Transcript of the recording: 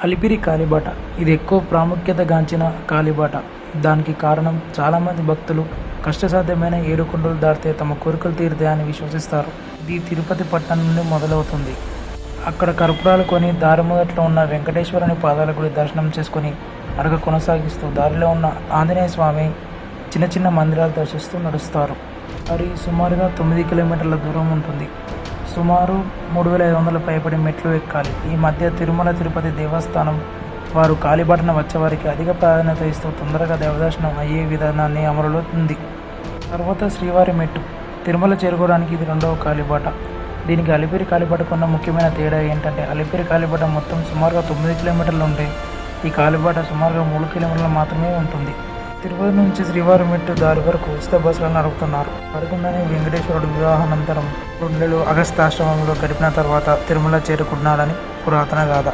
అలిపిరి కాలిబాట ఇది ఎక్కువ ప్రాముఖ్యతగాంచిన కాలిబాట. దానికి కారణం చాలామంది భక్తులు కష్టసాధ్యమైన 7 కొండలు దాటితే తమ కోరికలు తీరుతాయని విశ్వసిస్తారు. ఇది తిరుపతి పట్టణం నుండి మొదలవుతుంది. అక్కడ కర్పూరాలు కొని దారి మొదట్లో ఉన్న వెంకటేశ్వరుని పాదాల గుడి దర్శనం చేసుకుని అడగ కొనసాగిస్తూ దారిలో ఉన్న ఆంజనేయ స్వామి చిన్న చిన్న మందిరాలు దర్శిస్తూ నడుస్తారు. అది సుమారుగా 9 కిలోమీటర్ల దూరం ఉంటుంది. సుమారు 3500 పైబడి మెట్లు ఎక్కాలి. ఈ మధ్య తిరుమల తిరుపతి దేవస్థానం వారు కాలిబాటన వచ్చేవారికి అధిక ప్రాధాన్యత ఇస్తూ తొందరగా దేవదర్శనం అయ్యే విధానాన్ని అమలులో ఉంది. తర్వాత శ్రీవారి మెట్టు. తిరుమల చేరుకోవడానికి ఇది 2వ కాలిబాట. దీనికి అలిపిరి కాలిబాటకు ఉన్న ముఖ్యమైన తేడా ఏంటంటే అలిపిరి కాలిబాట మొత్తం సుమారుగా 9 కిలోమీటర్లు ఉంటే ఈ కాలిబాట సుమారుగా 3 కిలోమీటర్లు మాత్రమే ఉంటుంది. తిరుపతి నుంచి శ్రీవారి మెట్టు దారి వరకు ఉచిత బస్సులను నడుపుతున్నారు. అడగకుండానే వెంకటేశ్వరుడు వివాహానంతరం 2 నెలలు అగస్త్యాశ్రమంలో గడిపిన తర్వాత తిరుమల చేరుకున్నాడని పురాతన గాథ.